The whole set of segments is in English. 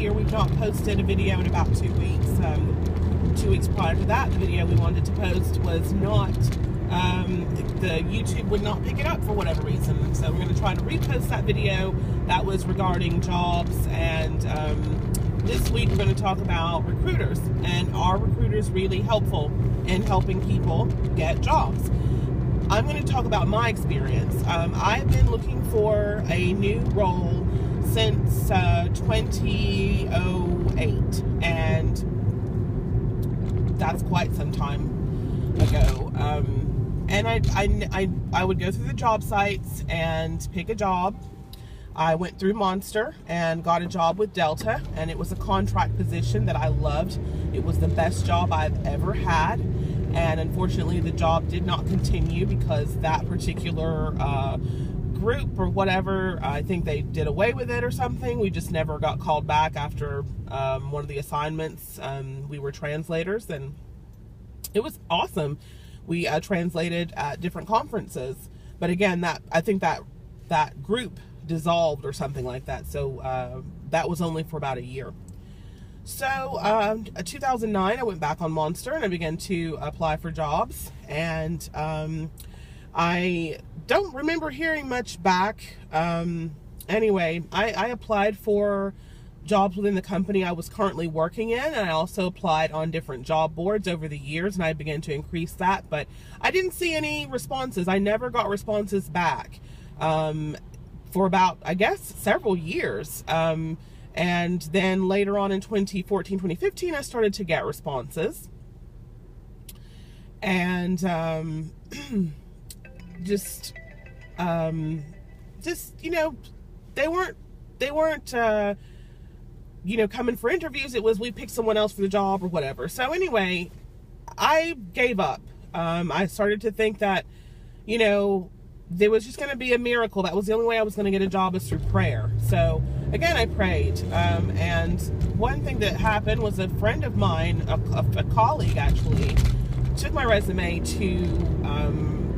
here. We've not posted a video in about 2 weeks. 2 weeks prior to that, the video we wanted to post was not, the YouTube would not pick it up for whatever reason. So we're going to try to repost that video. That was regarding jobs, and this week we're going to talk about recruiters, and are recruiters really helpful in helping people get jobs? I'm going to talk about my experience. I've been looking for a new role since 2008, and that's quite some time ago. And I would go through the job sites and pick a job. I went through Monster and got a job with Delta, and it was a contract position that I loved. It was the best job I've ever had, and unfortunately the job did not continue because that particular group or whatever, I think they did away with it or something. We just never got called back after one of the assignments. We were translators, and it was awesome. We translated at different conferences, but again, I think that group dissolved or something like that. So that was only for about a year. So 2009, I went back on Monster and I began to apply for jobs, and I don't remember hearing much back. Anyway, I applied for jobs within the company I was currently working in, and I also applied on different job boards over the years, and I began to increase that, but I didn't see any responses. I never got responses back for about, I guess, several years. And then later on in 2014, 2015, I started to get responses, and just you know, they weren't you know, coming for interviews. It was, we picked someone else for the job or whatever. So anyway, I gave up. I started to think that, you know, there was just going to be a miracle. That was the only way I was going to get a job, is through prayer. So again, I prayed. And one thing that happened was a friend of mine, a colleague actually, took my resume to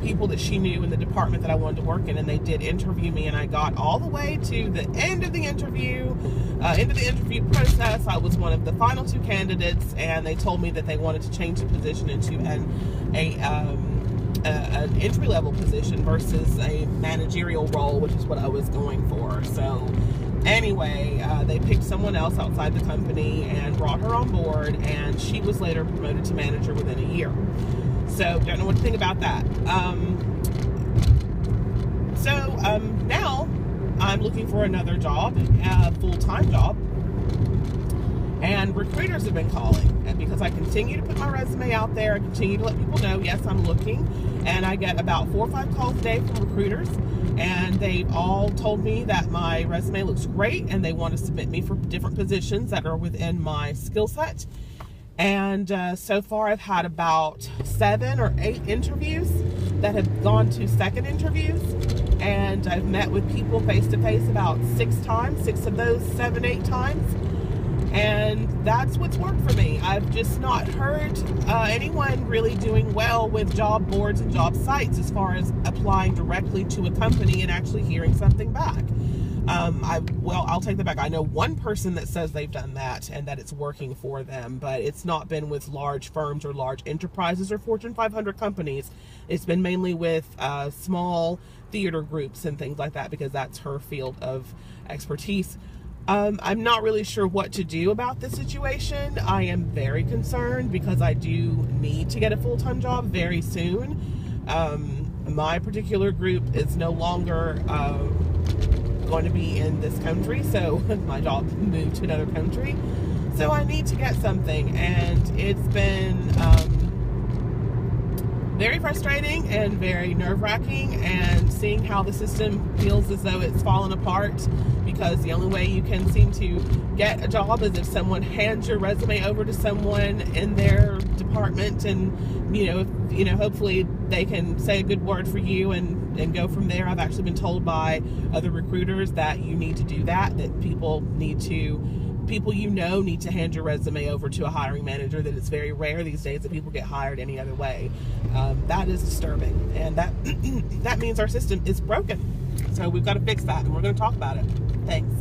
people that she knew in the department that I wanted to work in, and they did interview me, and I got all the way to the end of the interview, process. I was one of the final 2 candidates, and they told me that they wanted to change the position into an entry-level position versus a managerial role, which is what I was going for. So anyway, they picked someone else outside the company and brought her on board, and she was later promoted to manager within a year. So don't know what to think about that. Now I'm looking for another job, a full-time job, and recruiters have been calling, and because I continue to put my resume out there, I continue to let people know, yes, I'm looking, and I get about 4 or 5 calls a day from recruiters, and they've all told me that my resume looks great, and they want to submit me for different positions that are within my skill set. And so far I've had about 7 or 8 interviews that have gone to second interviews, and I've met with people face to face about 6 times, 6 of those 7, 8 times, and that's what's worked for me. I've just not heard anyone really doing well with job boards and job sites as far as applying directly to a company and actually hearing something back. I'll take that back. I know one person that says they've done that and that it's working for them, but it's not been with large firms or large enterprises or Fortune 500 companies. It's been mainly with small theater groups and things like that, because that's her field of expertise. I'm not really sure what to do about this situation. I am very concerned because I do need to get a full-time job very soon. My particular group is no longer going to be in this country, so my job moved to another country, so I need to get something, and it's been very frustrating and very nerve-wracking, and seeing how the system feels as though it's fallen apart, because the only way you can seem to get a job is if someone hands your resume over to someone in their department, and hopefully they can say a good word for you and go from there. I've actually been told by other recruiters that you need to do that people need to hand your resume over to a hiring manager, that it's very rare these days that people get hired any other way. That is disturbing, and that means our system is broken. So we've got to fix that, and we're going to talk about it. Thanks.